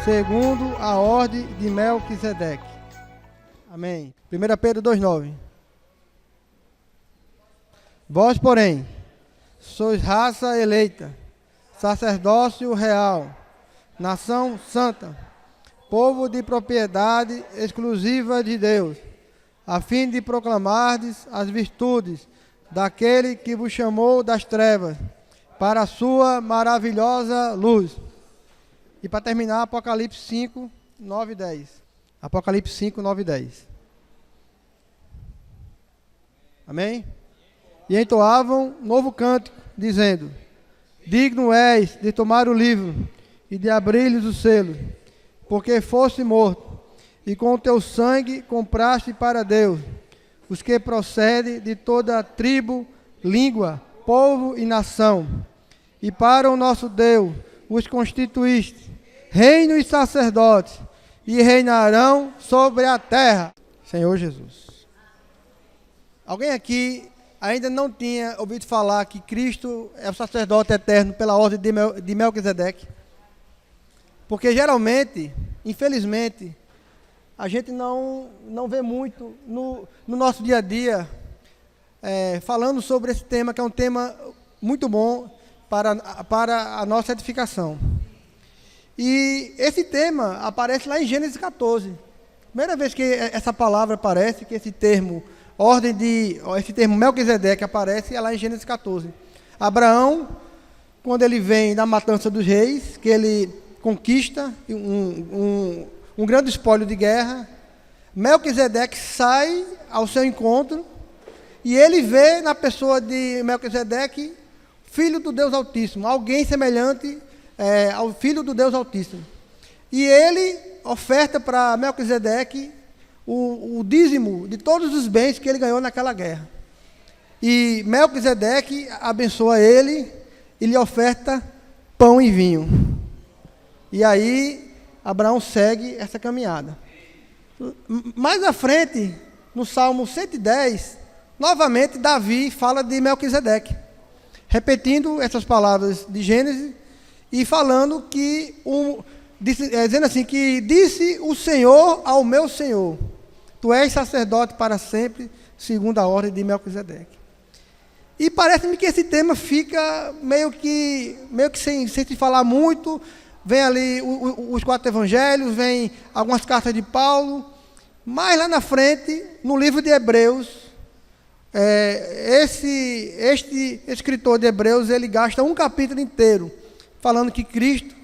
segundo a ordem de Melquisedeque. Amém. 1 Pedro 2,9. Vós, porém, sois raça eleita, sacerdócio real, nação santa, povo de propriedade exclusiva de Deus, a fim de proclamardes as virtudes daquele que vos chamou das trevas para a sua maravilhosa luz. E para terminar, Apocalipse 5, 9 e 10. Apocalipse 5, 9 e 10. Amém? E entoavam novo cântico, dizendo: digno és de tomar o livro e de abrir-lhes o selo, porque foste morto, e com o teu sangue compraste para Deus os que procedem de toda tribo, língua, povo e nação. E para o nosso Deus os constituíste reino e sacerdotes, e reinarão sobre a terra. Senhor Jesus. Alguém aqui ainda não tinha ouvido falar que Cristo é o sacerdote eterno pela ordem de Melquisedeque? Porque geralmente, infelizmente, a gente não vê muito no nosso dia a dia falando sobre esse tema, que é um tema muito bom para a nossa edificação. E esse tema aparece lá em Gênesis 14. Primeira vez que essa palavra aparece, que esse termo esse termo Melquisedeque aparece, é lá em Gênesis 14. Abraão, quando ele vem da matança dos reis, que ele conquista um grande espólio de guerra, Melquisedeque sai ao seu encontro e ele vê na pessoa de Melquisedeque filho do Deus Altíssimo, alguém semelhante ao filho do Deus Altíssimo. E ele oferta para Melquisedeque o dízimo de todos os bens que ele ganhou naquela guerra. E Melquisedeque abençoa ele e lhe oferta pão e vinho. E aí Abraão segue essa caminhada. Mais à frente, no Salmo 110, novamente Davi fala de Melquisedeque, repetindo essas palavras de Gênesis e falando dizendo assim, que disse o Senhor ao meu Senhor: tu és sacerdote para sempre, segundo a ordem de Melquisedeque. E parece-me que esse tema fica meio que sem se falar muito. Vem ali os 4 evangelhos, vem algumas cartas de Paulo, mas lá na frente, no livro de Hebreus, este escritor de Hebreus, ele gasta um capítulo inteiro falando que Cristo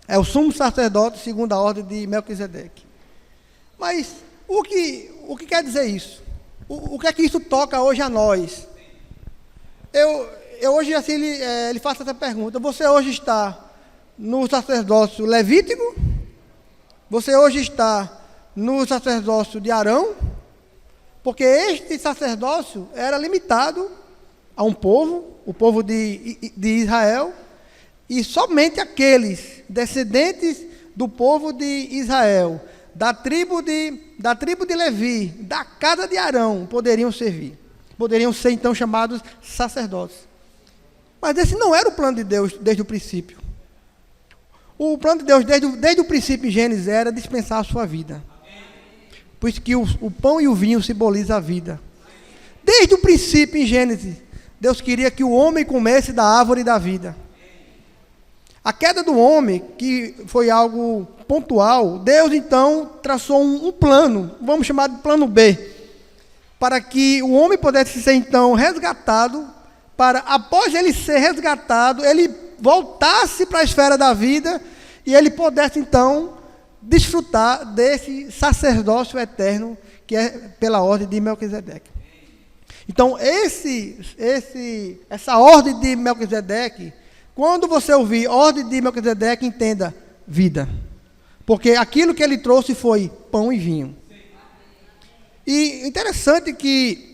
é o sumo sacerdote segundo a ordem de Melquisedeque. Mas o que quer dizer isso? O que é que isso toca hoje a nós? Eu hoje, assim, ele faz essa pergunta: você hoje está no sacerdócio levítico? Você hoje está no sacerdócio de Arão? Porque este sacerdócio era limitado a um povo, o povo de Israel, e somente aqueles descendentes do povo de Israel, da tribo de Levi, da casa de Arão, poderiam servir. Poderiam ser então chamados sacerdotes. Mas esse não era o plano de Deus desde o princípio. O plano de Deus desde o princípio em Gênesis era dispensar a sua vida. Por isso que o pão e o vinho simbolizam a vida. Desde o princípio em Gênesis, Deus queria que o homem comesse da árvore da vida. A queda do homem, que foi algo pontual, Deus então traçou um plano, vamos chamar de plano B, para que o homem pudesse ser então resgatado, para após ele ser resgatado, ele voltasse para a esfera da vida e ele pudesse então desfrutar desse sacerdócio eterno que é pela ordem de Melquisedeque. Então essa ordem de Melquisedeque, quando você ouvir ordem de Melquisedeque, entenda: vida. Porque aquilo que ele trouxe foi pão e vinho. E interessante que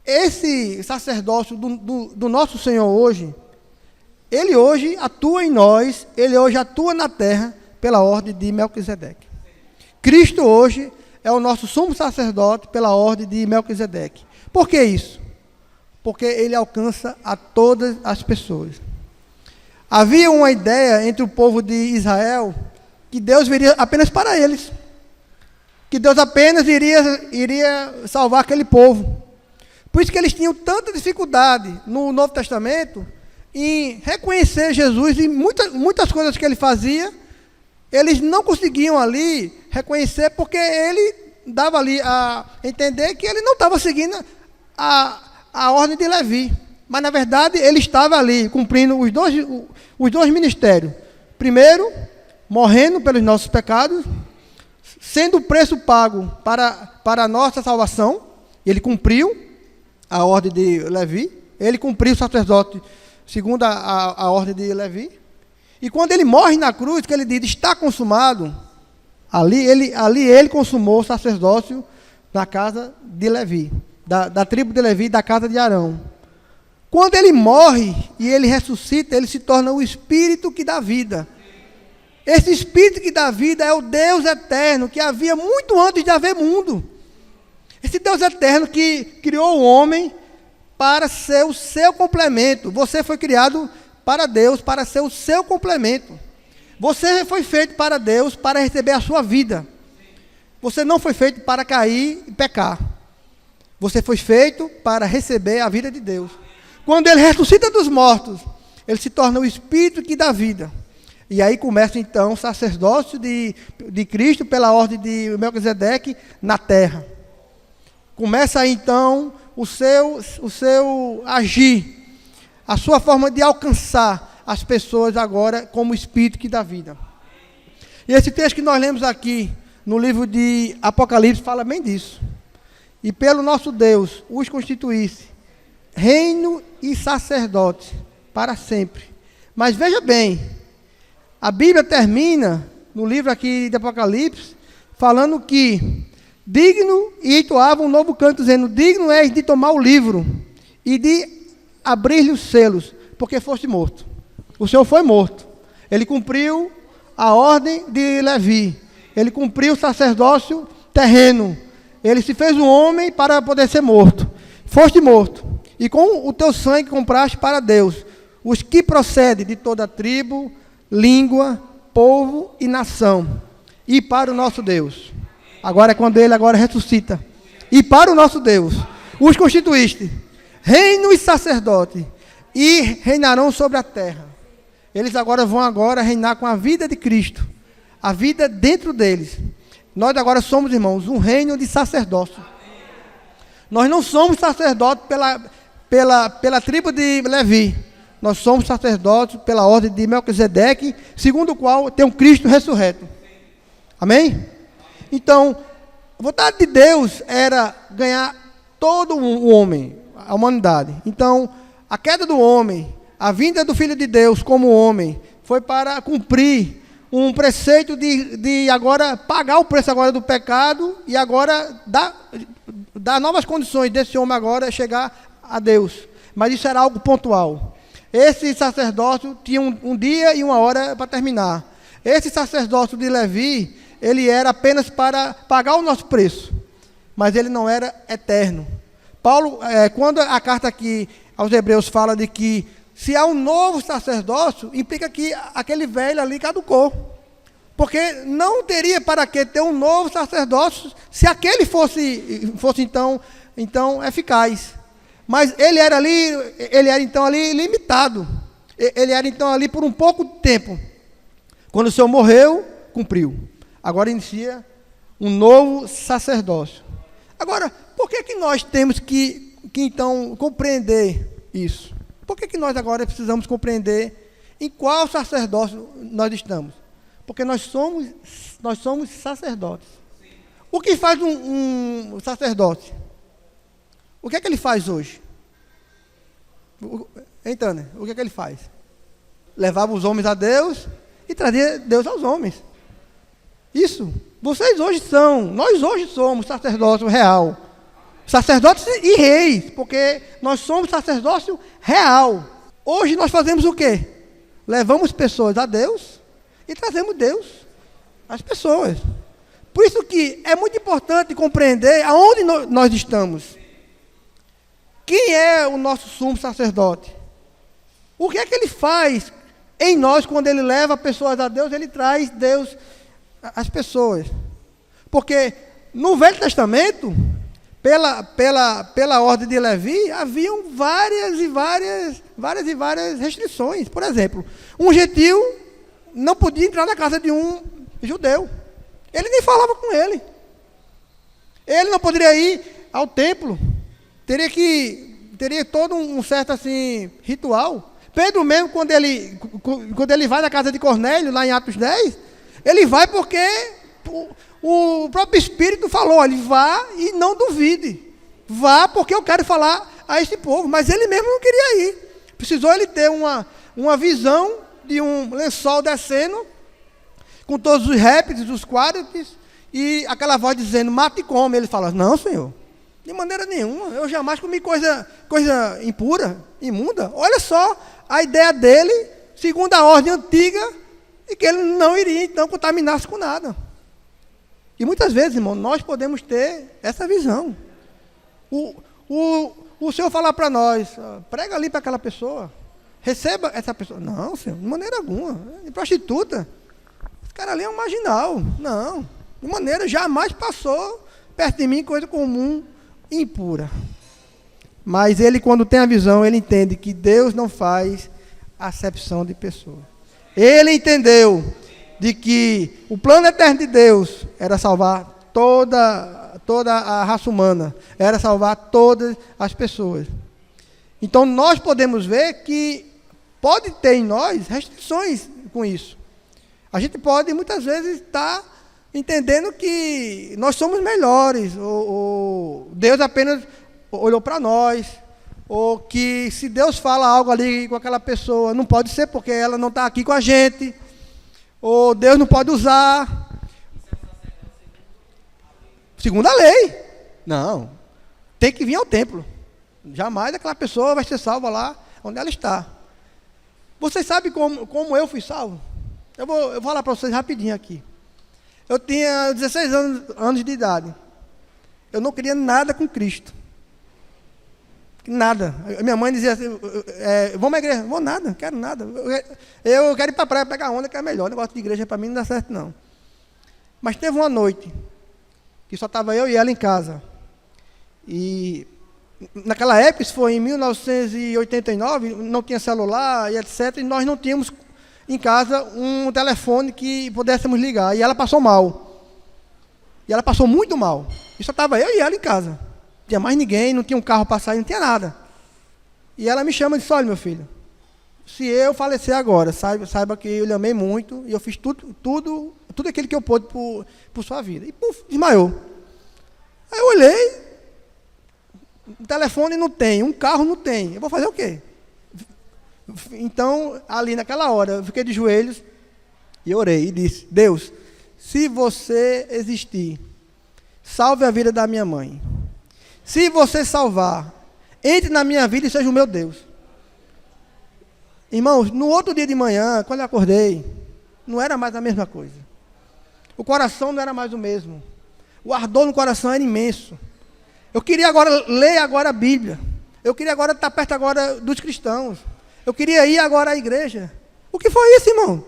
esse sacerdócio do nosso Senhor hoje, ele hoje atua em nós, ele hoje atua na terra pela ordem de Melquisedeque. Cristo hoje é o nosso sumo sacerdote pela ordem de Melquisedeque. Por que isso? Porque ele alcança a todas as pessoas. Havia uma ideia entre o povo de Israel que Deus viria apenas para eles, que Deus apenas iria salvar aquele povo. Por isso que eles tinham tanta dificuldade no Novo Testamento em reconhecer Jesus, e muitas coisas que ele fazia, eles não conseguiam ali reconhecer, porque ele dava ali a entender que ele não estava seguindo a ordem de Levi. Mas, na verdade, ele estava ali cumprindo os dois ministérios. Primeiro, morrendo pelos nossos pecados, sendo o preço pago para a nossa salvação. Ele cumpriu a ordem de Levi. Ele cumpriu o sacerdote segundo a ordem de Levi. E quando ele morre na cruz, que ele diz, está consumado, ali ele consumou o sacerdócio na casa de Levi, da tribo de Levi, da casa de Arão. Quando ele morre e ele ressuscita, ele se torna o Espírito que dá vida. Esse Espírito que dá vida é o Deus eterno, que havia muito antes de haver mundo. Esse Deus eterno que criou o homem para ser o seu complemento. Você foi criado para Deus, para ser o seu complemento. Você foi feito para Deus, para receber a sua vida. Você não foi feito para cair e pecar. Você foi feito para receber a vida de Deus. Quando ele ressuscita dos mortos, ele se torna o Espírito que dá vida. E aí começa então o sacerdócio de Cristo pela ordem de Melquisedeque na terra. Começa aí então o seu agir, a sua forma de alcançar as pessoas agora como Espírito que dá vida. E esse texto que nós lemos aqui no livro de Apocalipse fala bem disso. E pelo nosso Deus os constituísse reino e sacerdote para sempre. Mas veja bem, a Bíblia termina no livro aqui de Apocalipse falando que digno, e entoava um novo canto dizendo, digno és de tomar o livro e de abrir-lhe os selos, porque foste morto. O Senhor foi morto. Ele cumpriu a ordem de Levi. Ele cumpriu o sacerdócio terreno. Ele se fez um homem para poder ser morto. Foste morto. E com o teu sangue compraste para Deus os que procedem de toda tribo, língua, povo e nação. E para o nosso Deus. Agora é quando ele agora ressuscita. E para o nosso Deus os constituíste reino e sacerdote, e reinarão sobre a terra. Eles agora vão reinar com a vida de Cristo, a vida dentro deles. Nós agora somos, irmãos, um reino de sacerdócio. Nós não somos sacerdotes pela tribo de Levi. Nós somos sacerdotes pela ordem de Melquisedeque, segundo o qual tem um Cristo ressurreto. Amém? Então, a vontade de Deus era ganhar todo o homem, a humanidade. Então, a queda do homem, a vinda do Filho de Deus como homem, foi para cumprir um preceito de agora pagar o preço agora do pecado e agora dar novas condições desse homem agora chegar a Deus. Mas isso era algo pontual. Esse sacerdócio tinha um dia e uma hora para terminar. Esse sacerdócio de Levi, ele era apenas para pagar o nosso preço, mas ele não era eterno. Paulo, quando a carta aqui aos Hebreus fala de que se há um novo sacerdócio, implica que aquele velho ali caducou. Porque não teria para que ter um novo sacerdócio se aquele fosse então eficaz. Mas ele era então ali limitado. Ele era então ali por um pouco tempo. Quando o Senhor morreu, cumpriu. Agora inicia um novo sacerdócio. Agora, por que nós temos que então compreender isso? Por que nós agora precisamos compreender em qual sacerdócio nós estamos? Porque nós somos sacerdotes. O que faz um sacerdote? O que é que ele faz hoje? Então, o que é que ele faz? Levava os homens a Deus e trazia Deus aos homens. Isso. Vocês hoje nós hoje somos sacerdócio real. Sacerdotes e reis, porque nós somos sacerdócio real. Hoje nós fazemos o quê? Levamos pessoas a Deus e trazemos Deus às pessoas. Por isso que é muito importante compreender aonde nós estamos. Quem é o nosso sumo sacerdote? O que é que ele faz em nós quando ele leva pessoas a Deus? Ele traz Deus as pessoas. Porque no Velho Testamento, pela ordem de Levi, haviam várias e várias restrições. Por exemplo, um gentil não podia entrar na casa de um judeu. Ele nem falava com ele. Ele não poderia ir ao templo. Teria todo um certo assim ritual. Pedro mesmo, quando ele vai na casa de Cornélio, lá em Atos 10, ele vai porque o próprio Espírito falou, olha, vá e não duvide. Vá porque eu quero falar a esse povo. Mas ele mesmo não queria ir. Precisou ele ter uma visão de um lençol descendo, com todos os répteis, os quádrupes, e aquela voz dizendo, mata e come. Ele fala, não, Senhor, de maneira nenhuma, eu jamais comi coisa impura, imunda. Olha só a ideia dele, segundo a ordem antiga, e que ele não iria então contaminar-se com nada. E muitas vezes, irmão, nós podemos ter essa visão. O Senhor falar para nós, prega ali para aquela pessoa, receba essa pessoa. Não, Senhor, de maneira alguma. É prostituta. Esse cara ali é um marginal. Não, de maneira, jamais passou perto de mim coisa comum, impura. Mas ele, quando tem a visão, ele entende que Deus não faz acepção de pessoas. Ele entendeu de que o plano eterno de Deus era salvar toda a raça humana, era salvar todas as pessoas. Então nós podemos ver que pode ter em nós restrições com isso. A gente pode muitas vezes estar entendendo que nós somos melhores, ou Deus apenas olhou para nós, ou que se Deus fala algo ali com aquela pessoa, não pode ser porque ela não está aqui com a gente, ou Deus não pode usar. Segundo a lei. Não. Tem que vir ao templo. Jamais aquela pessoa vai ser salva lá onde ela está. Vocês sabem como eu fui salvo? Eu vou falar para vocês rapidinho aqui. Eu tinha 16 anos de idade. Eu não queria nada com Cristo. Nada. Minha mãe dizia assim, vamos à igreja? Vou nada, não quero nada. Eu quero ir para a praia pegar onda, que é melhor. O negócio de igreja para mim não dá certo, não. Mas teve uma noite que só estava eu e ela em casa. E naquela época, isso foi em 1989, não tinha celular e etc. E nós não tínhamos em casa um telefone que pudéssemos ligar. E ela passou mal. E ela passou muito mal. E só estava eu e ela em casa. Não tinha mais ninguém, não tinha um carro para sair, não tinha nada. E ela me chama e disse, olha, meu filho, se eu falecer agora, saiba que eu lhe amei muito e eu fiz tudo aquilo que eu pude por sua vida. E puf, desmaiou. Aí eu olhei, um telefone não tem, um carro não tem. Eu vou fazer o quê? Então, ali naquela hora, eu fiquei de joelhos e orei e disse, Deus, se você existir, salve a vida da minha mãe. Se você salvar, entre na minha vida e seja o meu Deus. Irmãos, no outro dia de manhã, quando eu acordei, não era mais a mesma coisa. O coração não era mais o mesmo. O ardor no coração era imenso. Eu queria agora ler agora a Bíblia. Eu queria agora estar perto agora dos cristãos. Eu queria ir agora à igreja. O que foi isso, irmão?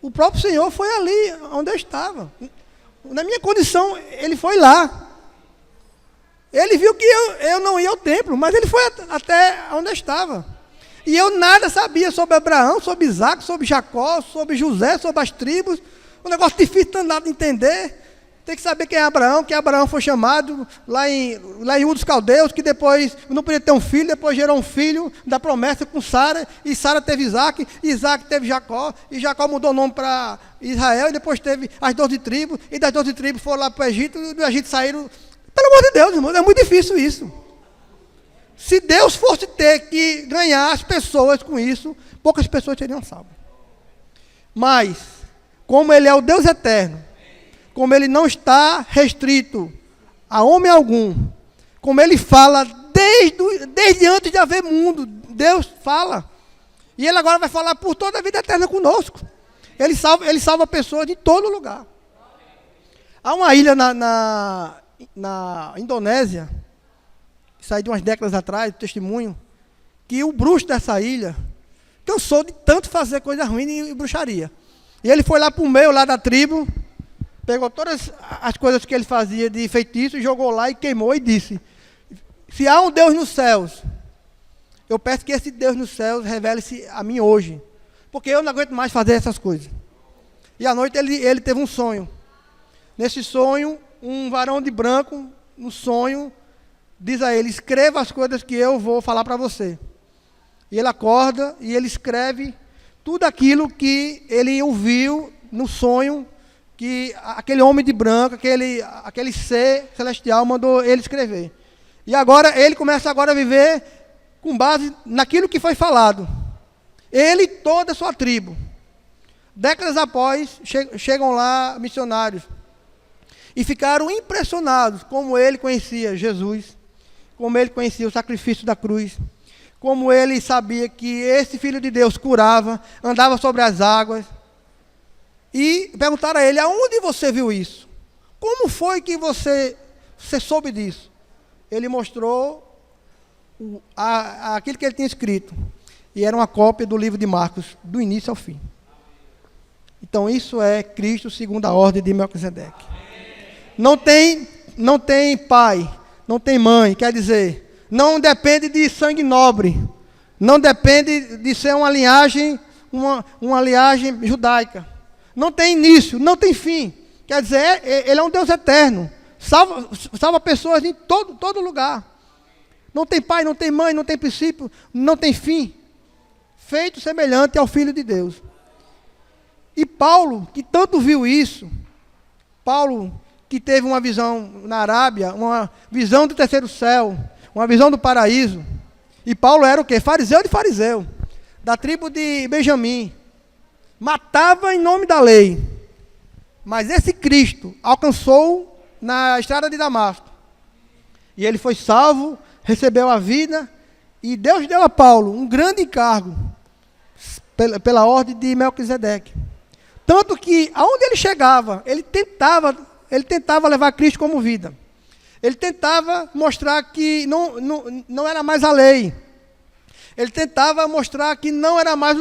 O próprio Senhor foi ali onde eu estava. Na minha condição, Ele foi lá. Ele viu que eu não ia ao templo, mas Ele foi até onde eu estava. E eu nada sabia sobre Abraão, sobre Isaac, sobre Jacó, sobre José, sobre as tribos. Um negócio difícil de entender. Tem que saber quem é Abraão, que Abraão foi chamado lá em Ur dos Caldeus, que depois não podia ter um filho, depois gerou um filho da promessa com Sara, e Sara teve Isaac, e Isaac teve Jacó, e Jacó mudou o nome para Israel, e depois teve as 12 tribos, e das 12 tribos foram lá para o Egito, e do Egito saíram. Pelo amor de Deus, irmão, é muito difícil isso. Se Deus fosse ter que ganhar as pessoas com isso, poucas pessoas seriam salvas. Mas, como Ele é o Deus eterno, como Ele não está restrito a homem algum, como Ele fala desde antes de haver mundo, Deus fala. E Ele agora vai falar por toda a vida eterna conosco. Ele salva pessoas de todo lugar. Há uma ilha na Indonésia, que saiu de umas décadas atrás, testemunho, que o bruxo dessa ilha cansou de tanto fazer coisa ruim e bruxaria. E ele foi lá para o meio lá da tribo, pegou todas as coisas que ele fazia de feitiço, jogou lá e queimou e disse: se há um Deus nos céus, eu peço que esse Deus nos céus revele-se a mim hoje, porque eu não aguento mais fazer essas coisas. E à noite ele teve um sonho. Nesse sonho, um varão de branco, no sonho, diz a ele: escreva as coisas que eu vou falar para você. E ele acorda e ele escreve tudo aquilo que ele ouviu no sonho, que aquele homem de branco, aquele ser celestial mandou ele escrever. E agora ele começa agora a viver com base naquilo que foi falado. Ele e toda a sua tribo. Décadas após, chegam lá missionários e ficaram impressionados como ele conhecia Jesus, como ele conhecia o sacrifício da cruz, como ele sabia que esse Filho de Deus curava, andava sobre as águas. E perguntaram a ele: aonde você viu isso? Como foi que você soube disso? Ele mostrou aquilo que ele tinha escrito. E era uma cópia do livro de Marcos, do início ao fim. Então isso é Cristo segundo a ordem de Melquisedeque. Não tem pai, não tem mãe, quer dizer, não depende de sangue nobre, não depende de ser uma linhagem judaica. Não tem início, não tem fim. Quer dizer, ele é um Deus eterno. Salva pessoas em todo lugar. Não tem pai, não tem mãe, não tem princípio, não tem fim. Feito semelhante ao Filho de Deus. E Paulo, que tanto viu isso, Paulo, que teve uma visão na Arábia, uma visão do terceiro céu, uma visão do paraíso. E Paulo era o quê? Fariseu de fariseu, da tribo de Benjamim. Matava em nome da lei. Mas esse Cristo alcançou na estrada de Damasco. E ele foi salvo, recebeu a vida, e Deus deu a Paulo um grande encargo, pela ordem de Melquisedeque. Tanto que, aonde ele chegava, ele tentava levar Cristo como vida. Ele tentava mostrar que não era mais a lei. Ele tentava mostrar que não era mais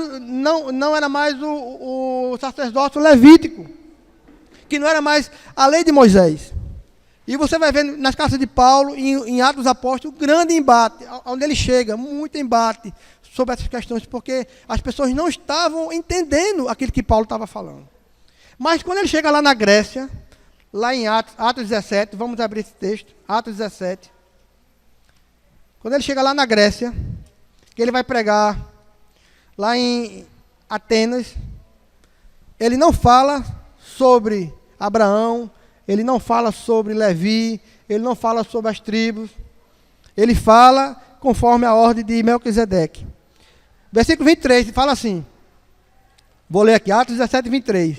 o sacerdócio levítico, que não era mais a lei de Moisés. E você vai ver nas cartas de Paulo, em Atos dos Apóstolos, um grande embate, onde ele chega, muito embate sobre essas questões, porque as pessoas não estavam entendendo aquilo que Paulo estava falando. Mas quando ele chega lá na Grécia, lá em Atos 17, vamos abrir esse texto, Atos 17. Quando ele chega lá na Grécia, que ele vai pregar lá em Atenas, ele não fala sobre Abraão, ele não fala sobre Levi, ele não fala sobre as tribos, ele fala conforme a ordem de Melquisedeque. Versículo 23, fala assim, vou ler aqui, Atos 17, 23.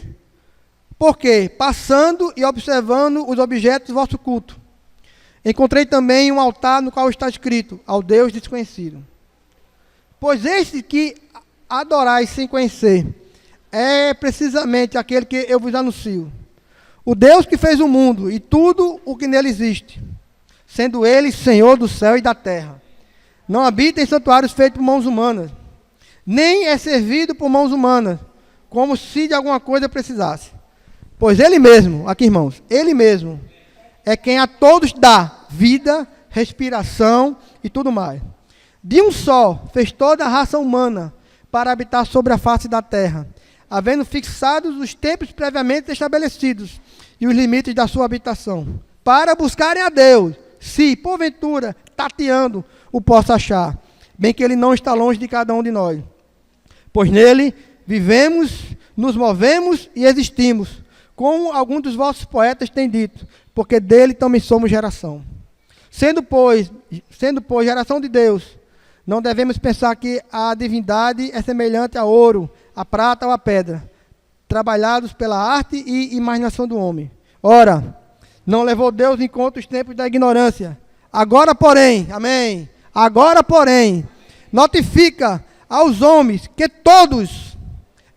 Porque, passando e observando os objetos do vosso culto, encontrei também um altar no qual está escrito, ao Deus desconhecido. Pois este que adorais sem conhecer, é precisamente aquele que eu vos anuncio. O Deus que fez o mundo e tudo o que nele existe, sendo ele Senhor do céu e da terra. Não habita em santuários feitos por mãos humanas, nem é servido por mãos humanas, como se de alguma coisa precisasse. Pois ele mesmo, aqui irmãos, ele mesmo é quem a todos dá vida, respiração e tudo mais. De um só fez toda a raça humana para habitar sobre a face da terra, havendo fixados os tempos previamente estabelecidos e os limites da sua habitação, para buscarem a Deus, se, porventura, tateando, o possa achar, bem que ele não está longe de cada um de nós. Pois nele vivemos, nos movemos e existimos, como alguns dos vossos poetas têm dito, porque dele também somos geração. Sendo, pois, geração de Deus, não devemos pensar que a divindade é semelhante a ouro, a prata ou a pedra, trabalhados pela arte e imaginação do homem. Ora, não levou Deus em conta os tempos da ignorância. Agora, porém, amém, agora, porém, notifica aos homens que todos,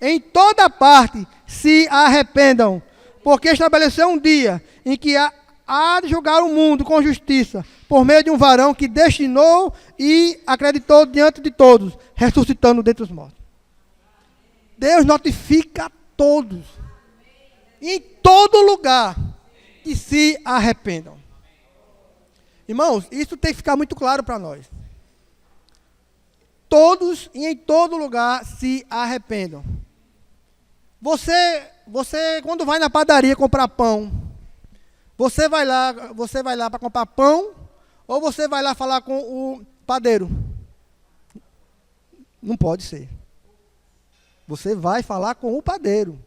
em toda parte, se arrependam, porque estabeleceu um dia em que há de julgar o mundo com justiça, por meio de um varão que destinou e acreditou diante de todos, ressuscitando dentre os mortos. Deus notifica a todos, em todo lugar, que se arrependam. Irmãos, isso tem que ficar muito claro para nós. Todos e em todo lugar se arrependam. Você quando vai na padaria comprar pão, você vai lá para comprar pão, ou você vai lá falar com o padeiro? Não pode ser. Você vai falar com o padeiro,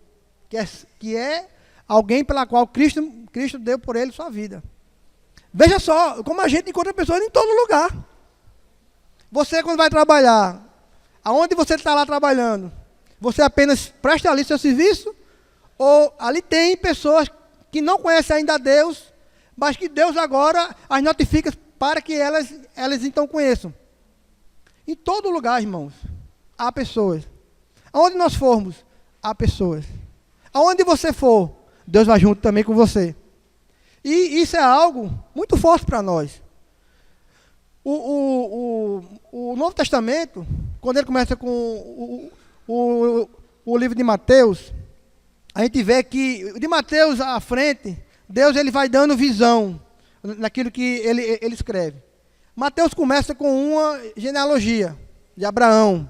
que é alguém pela qual Cristo deu por ele sua vida. Veja só, como a gente encontra pessoas em todo lugar. Você, quando vai trabalhar, aonde você está lá trabalhando, você apenas presta ali seu serviço, ou ali tem pessoas que não conhecem ainda a Deus, mas que Deus agora as notifica para que elas então conheçam. Em todo lugar, irmãos, há pessoas. Aonde nós formos, há pessoas. Aonde você for, Deus vai junto também com você. E isso é algo muito forte para nós. O Novo Testamento, quando ele começa com o livro de Mateus, a gente vê que de Mateus à frente, Deus ele vai dando visão naquilo que ele escreve. Mateus começa com uma genealogia de Abraão,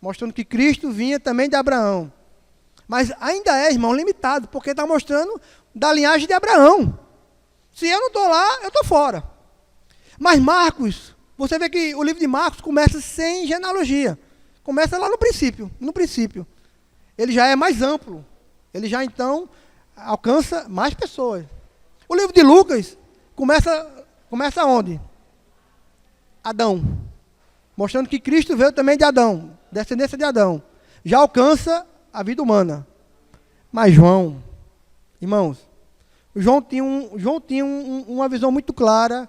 mostrando que Cristo vinha também de Abraão. Mas ainda é, irmão, limitado, porque está mostrando da linhagem de Abraão. Se eu não estou lá, eu estou fora. Mas Marcos, você vê que o livro de Marcos começa sem genealogia. Começa lá no princípio. No princípio. Ele já é mais amplo. Ele já então alcança mais pessoas. O livro de Lucas começa onde? Adão. Mostrando que Cristo veio também de Adão, descendência de Adão. Já alcança a vida humana. Mas João, irmãos, João tinha uma visão muito clara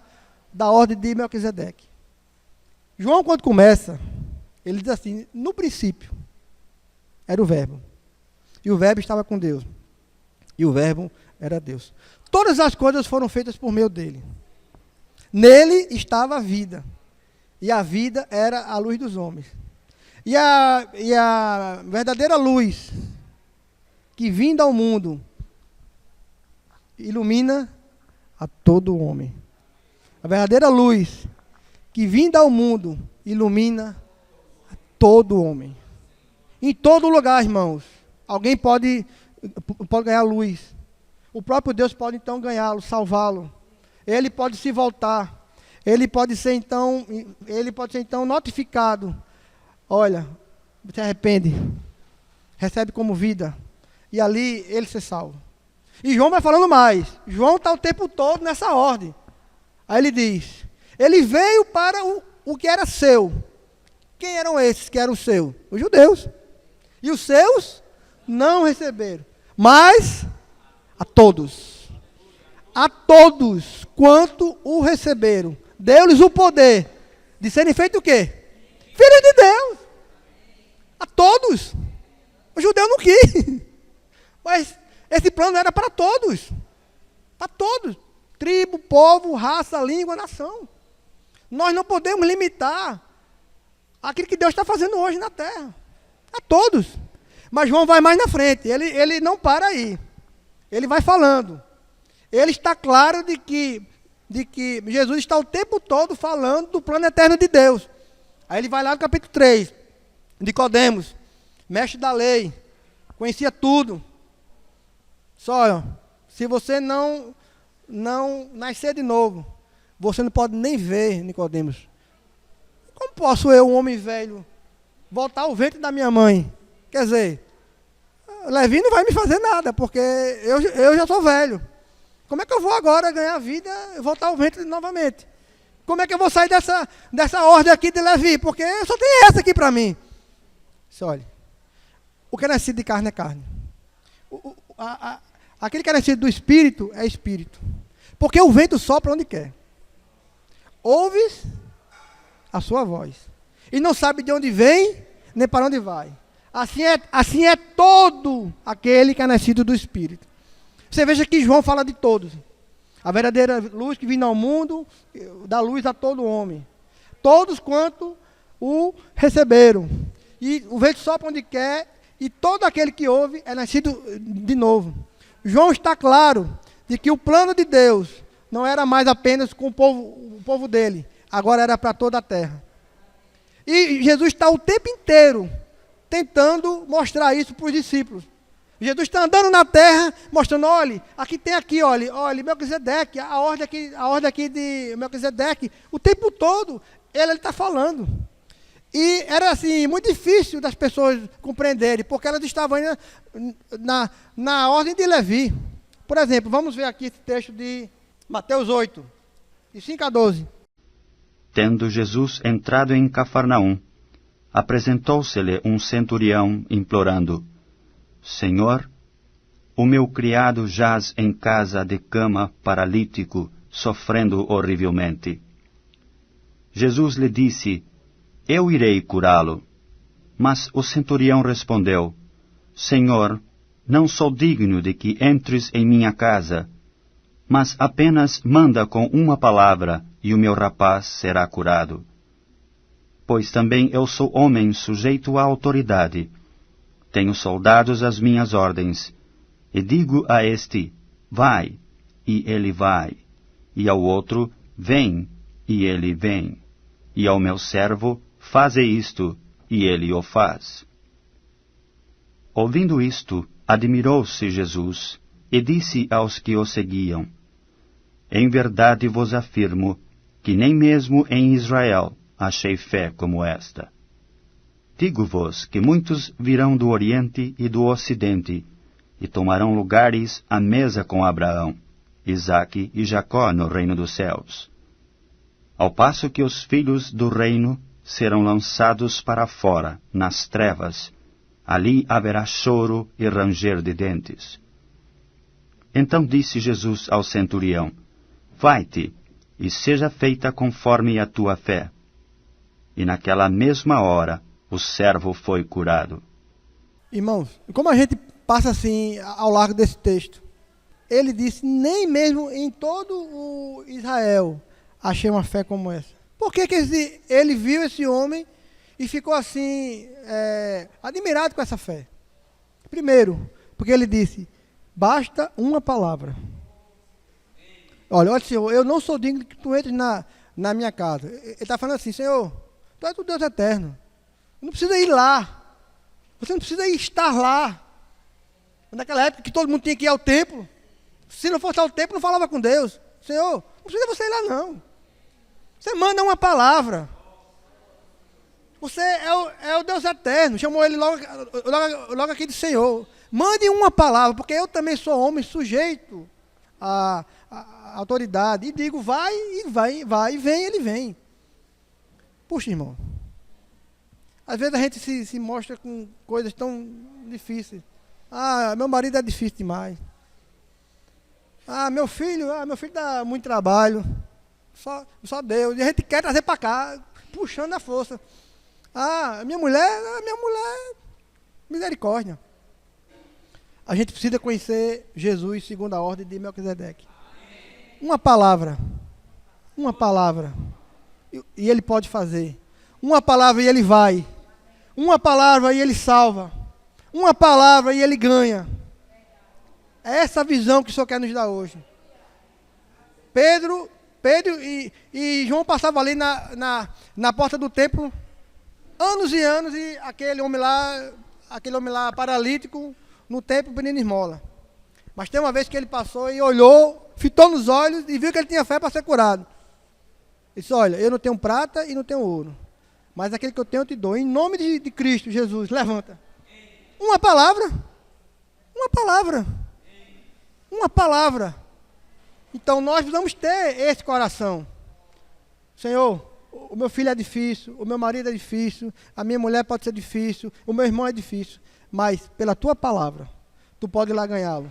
da ordem de Melquisedeque. João, quando começa, ele diz assim: no princípio era o Verbo, e o Verbo estava com Deus, e o Verbo era Deus. Todas as coisas foram feitas por meio dele. Nele estava a vida, e a vida era a luz dos homens. E a verdadeira luz que vinda ao mundo ilumina a todo homem. A verdadeira luz que vinda ao mundo ilumina a todo homem. Em todo lugar, irmãos, alguém pode ganhar luz. O próprio Deus pode então ganhá-lo, salvá-lo. Ele pode se voltar. Ele pode ser então notificado. Olha, se arrepende, recebe como vida, e ali ele ser salvo. E João vai falando mais. João está o tempo todo nessa ordem. Aí ele diz: ele veio para o que era seu. Quem eram esses que eram seus? Os judeus. E os seus não receberam. Mas a todos quanto o receberam, deu-lhes o poder de serem feitos o quê? Filhos de Deus. A todos. O judeu não quis. Mas esse plano era para todos. Para todos. Tribo, povo, raça, língua, nação. Nós não podemos limitar aquilo que Deus está fazendo hoje na terra. A todos. Mas João vai mais na frente. Ele não para aí. Ele vai falando. Ele está claro de que Jesus está o tempo todo falando do plano eterno de Deus. Aí ele vai lá no capítulo 3. Nicodemos, mestre da lei, conhecia tudo. Só, se você não nascer de novo, você não pode nem ver, Nicodemos. Como posso eu, um homem velho, voltar ao ventre da minha mãe? Quer dizer, Levi não vai me fazer nada, porque eu já sou velho. Como é que eu vou agora ganhar vida e voltar ao ventre novamente? Como é que eu vou sair dessa ordem aqui de Levi? Porque só tem essa aqui para mim. Olha, o que é nascido de carne é carne. Aquele que é nascido do Espírito é Espírito. Porque o vento sopra onde quer. Ouves a sua voz. E não sabe de onde vem, nem para onde vai. Assim é todo aquele que é nascido do Espírito. Você veja que João fala de todos. A verdadeira luz que vinda ao mundo, dá luz a todo homem. Todos quanto o receberam. E o vento sopra onde quer, e todo aquele que ouve é nascido de novo. João está claro de que o plano de Deus não era mais apenas com o povo dele, agora era para toda a terra. E Jesus está o tempo inteiro tentando mostrar isso para os discípulos. Jesus está andando na terra, mostrando, olha, olha, Melquisedeque, a ordem aqui de Melquisedeque, o tempo todo ele está falando. E era assim, muito difícil das pessoas compreenderem, porque elas estavam ainda na ordem de Levi. Por exemplo, vamos ver aqui esse texto de Mateus 8, de 5 a 12. Tendo Jesus entrado em Cafarnaum, apresentou-se-lhe um centurião, implorando: Senhor, o meu criado jaz em casa de cama, paralítico, sofrendo horrivelmente. Jesus lhe disse: Eu irei curá-lo. Mas o centurião respondeu: Senhor, não sou digno de que entres em minha casa, mas apenas manda com uma palavra, e o meu rapaz será curado. Pois também eu sou homem sujeito à autoridade. Tenho soldados às minhas ordens, e digo a este: vai, e ele vai, e ao outro: vem, e ele vem, e ao meu servo: faze isto, e ele o faz. Ouvindo isto, admirou-se Jesus, e disse aos que o seguiam: Em verdade vos afirmo que nem mesmo em Israel achei fé como esta. Digo-vos que muitos virão do Oriente e do Ocidente, e tomarão lugares à mesa com Abraão, Isaque e Jacó no reino dos céus. Ao passo que os filhos do reino serão lançados para fora, nas trevas, ali haverá choro e ranger de dentes. Então disse Jesus ao centurião: Vai-te, e seja feita conforme a tua fé. E naquela mesma hora o servo foi curado. Irmãos, como a gente passa assim ao largo desse texto, ele disse: nem mesmo em todo o Israel achei uma fé como essa. Por que ele viu esse homem e ficou assim, admirado com essa fé? Primeiro, porque ele disse: basta uma palavra. Olha, Senhor, eu não sou digno que tu entres na minha casa. Ele está falando assim: Senhor, tu és o Deus eterno. Não precisa ir lá. Você não precisa estar lá. Naquela época que todo mundo tinha que ir ao templo. Se não fosse ao templo, não falava com Deus. Senhor, não precisa você ir lá não. Você manda uma palavra. Você é o Deus eterno. Chamou ele logo aqui de Senhor. Mande uma palavra, porque eu também sou homem sujeito à autoridade. E digo, vai, e vem, ele vem. Puxa, irmão. Às vezes a gente se mostra com coisas tão difíceis. Ah, meu marido é difícil demais. Ah, meu filho dá muito trabalho. Só Deus. E a gente quer trazer para cá, puxando a força. Ah, minha mulher, misericórdia. A gente precisa conhecer Jesus segundo a ordem de Melquisedeque. Uma palavra. E ele pode fazer. Uma palavra e ele vai. Uma palavra e ele salva. Uma palavra e ele ganha. É essa a visão que o Senhor quer nos dar hoje. Pedro e João passavam ali na porta do templo, anos e anos, e aquele homem lá paralítico, no templo pedindo esmola. Mas tem uma vez que ele passou e olhou, fitou nos olhos e viu que ele tinha fé para ser curado. Ele disse: olha, eu não tenho prata e não tenho ouro, mas aquele que eu tenho eu te dou. Em nome de Cristo Jesus, levanta. Uma palavra. Então nós precisamos ter esse coração. Senhor, o meu filho é difícil, o meu marido é difícil, a minha mulher pode ser difícil, o meu irmão é difícil, mas pela tua palavra, tu pode ir lá ganhá-lo.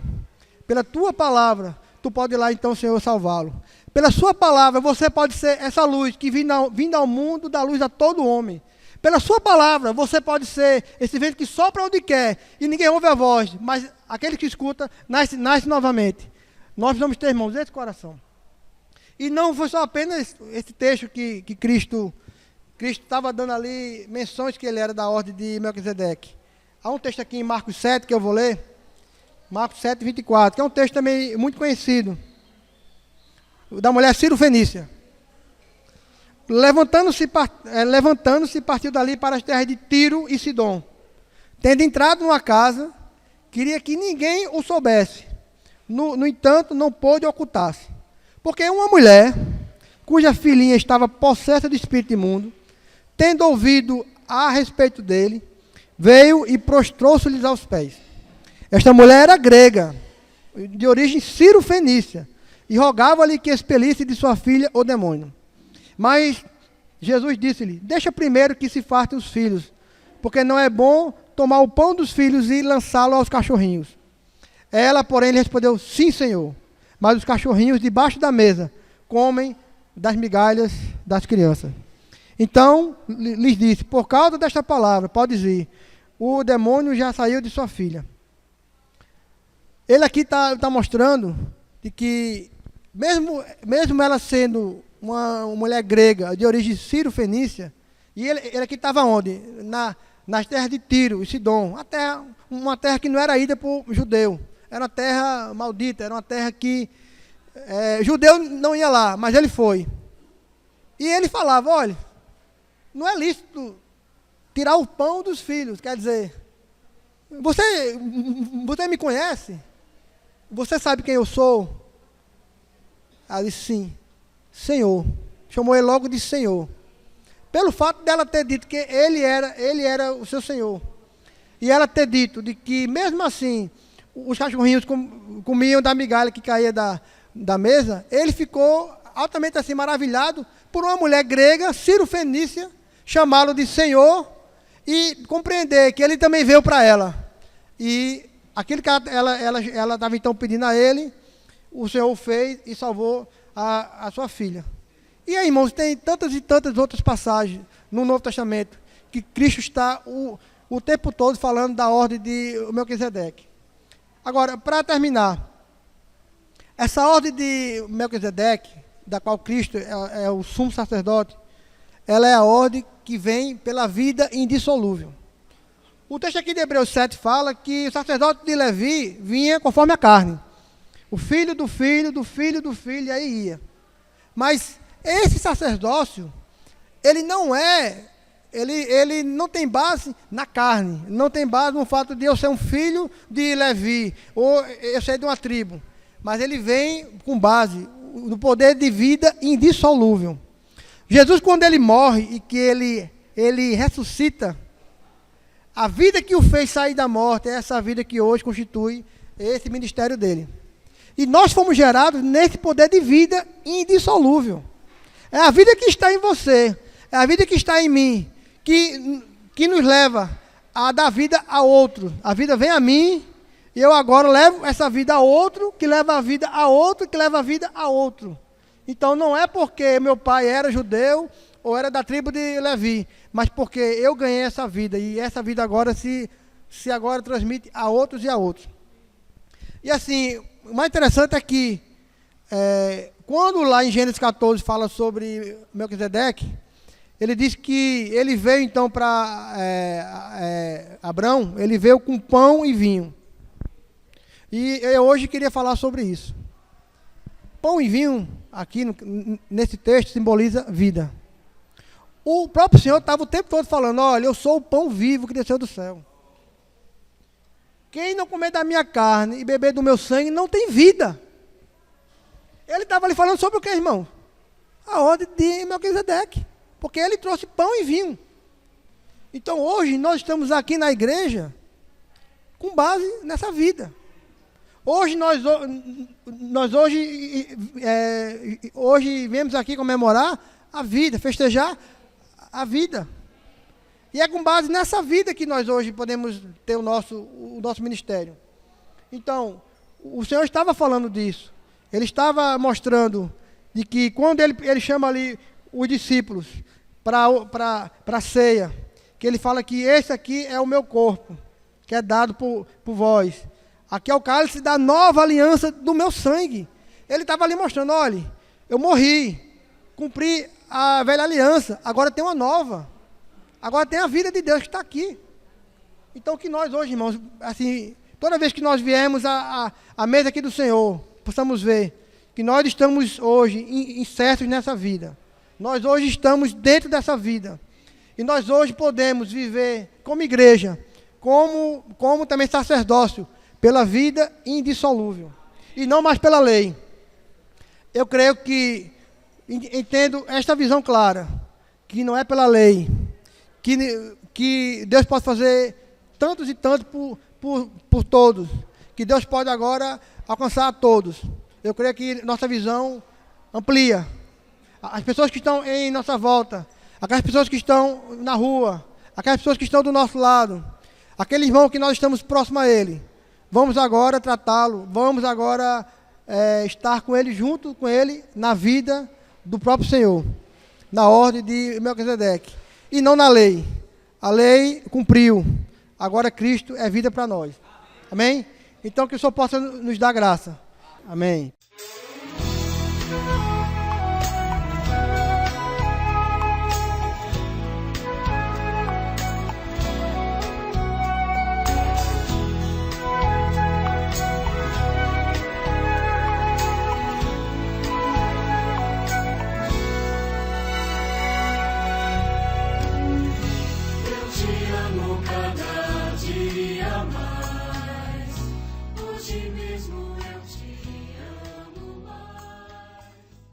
Pela tua palavra, tu pode ir lá então, Senhor, salvá-lo. Pela sua palavra, você pode ser essa luz que vindo ao mundo dá luz a todo homem. Pela sua palavra, você pode ser esse vento que sopra onde quer e ninguém ouve a voz, mas aquele que escuta nasce novamente. Nós precisamos ter, irmãos, esse coração. E não foi só apenas esse texto que Cristo estava dando ali menções que ele era da ordem de Melquisedeque. Há um texto aqui em Marcos 7 que eu vou ler, Marcos 7, 24, que é um texto também muito conhecido, da mulher Ciro-Fenícia. Levantando-se, partiu dali para as terras de Tiro e Sidom. Tendo entrado numa casa, queria que ninguém o soubesse. No entanto, não pôde ocultar-se. Porque uma mulher, cuja filhinha estava possessa de espírito imundo, tendo ouvido a respeito dele, veio e prostrou-se-lhes aos pés. Esta mulher era grega, de origem Ciro-Fenícia, e rogava-lhe que expelisse de sua filha o demônio. Mas Jesus disse-lhe: deixa primeiro que se fartem os filhos, porque não é bom tomar o pão dos filhos e lançá-lo aos cachorrinhos. Ela, porém, lhe respondeu: sim, Senhor, mas os cachorrinhos debaixo da mesa comem das migalhas das crianças. Então lhes disse: por causa desta palavra, pode ir, o demônio já saiu de sua filha. Ele aqui está mostrando de que, mesmo ela sendo uma mulher grega, de origem Ciro-Fenícia, e ele aqui estava onde? Nas terras de Tiro e Sidom, uma terra que não era ida por judeu, era uma terra maldita, era uma terra que judeu não ia lá, mas ele foi. E ele falava: olha, não é lícito tirar o pão dos filhos, quer dizer, você me conhece? Você sabe quem eu sou? Ela disse: sim, Senhor. Chamou ele logo de Senhor. Pelo fato dela ter dito que ele era o seu Senhor. E ela ter dito de que, mesmo assim, os cachorrinhos comiam da migalha que caía da mesa, ele ficou altamente assim maravilhado por uma mulher grega, Ciro-Fenícia, chamá-lo de Senhor e compreender que ele também veio para ela. E aquilo que ela estava então pedindo a ele, o Senhor fez e salvou a sua filha. E aí, irmãos, tem tantas e tantas outras passagens no Novo Testamento que Cristo está o tempo todo falando da ordem de Melquisedeque. Agora, para terminar, essa ordem de Melquisedeque, da qual Cristo é o sumo sacerdote, ela é a ordem que vem pela vida indissolúvel. O texto aqui de Hebreus 7 fala que o sacerdote de Levi vinha conforme a carne. O filho do filho, do filho do filho, e aí ia. Mas esse sacerdócio, ele não tem base na carne, não tem base no fato de eu ser um filho de Levi, ou eu ser de uma tribo. Mas ele vem com base no poder de vida indissolúvel. Jesus, quando ele morre e que ele ressuscita, a vida que o fez sair da morte é essa vida que hoje constitui esse ministério dele. E nós fomos gerados nesse poder de vida indissolúvel. É a vida que está em você, é a vida que está em mim, que nos leva a dar vida a outro. A vida vem a mim, e eu agora levo essa vida a outro, que leva a vida a outro, que leva a vida a outro. Então não é porque meu pai era judeu, ou era da tribo de Levi, mas porque eu ganhei essa vida, e essa vida agora se agora transmite a outros e a outros. E assim, o mais interessante é que, quando lá em Gênesis 14 fala sobre Melquisedeque, ele diz que ele veio então para Abrão, ele veio com pão e vinho. E eu hoje queria falar sobre isso. Pão e vinho, aqui nesse texto, simboliza vida. O próprio Senhor estava o tempo todo falando: olha, eu sou o pão vivo que desceu do céu. Quem não comer da minha carne e beber do meu sangue não tem vida. Ele estava ali falando sobre o que, irmão? A ordem de Melquisedeque. Porque ele trouxe pão e vinho. Então hoje nós estamos aqui na igreja com base nessa vida. Hoje hoje viemos aqui comemorar a vida, festejar a vida. E é com base nessa vida que nós hoje podemos ter o nosso ministério. Então, o Senhor estava falando disso. Ele estava mostrando de que quando ele chama ali os discípulos para a ceia, que ele fala que esse aqui é o meu corpo, que é dado por vós. Aqui é o cálice da nova aliança do meu sangue. Ele estava ali mostrando: olha, eu morri, cumpri a velha aliança, agora tem uma nova. Agora tem a vida de Deus que está aqui. Então que nós hoje, irmãos, assim, toda vez que nós viemos à mesa aqui do Senhor, possamos ver que nós estamos hoje insertos nessa vida. Nós hoje estamos dentro dessa vida. E nós hoje podemos viver como igreja, como também sacerdócio, pela vida indissolúvel. E não mais pela lei. Eu creio que entendo esta visão clara, que não é pela lei, que Deus pode fazer tantos e tantos por todos, que Deus pode agora alcançar a todos. Eu creio que nossa visão amplia. As pessoas que estão em nossa volta, aquelas pessoas que estão na rua, aquelas pessoas que estão do nosso lado, aquele irmão que nós estamos próximo a ele, vamos agora tratá-lo, vamos agora estar com ele, junto com ele, na vida do próprio Senhor, na ordem de Melquisedeque, e não na lei. A lei cumpriu, agora Cristo é vida para nós. Amém? Então que o Senhor possa nos dar graça. Amém.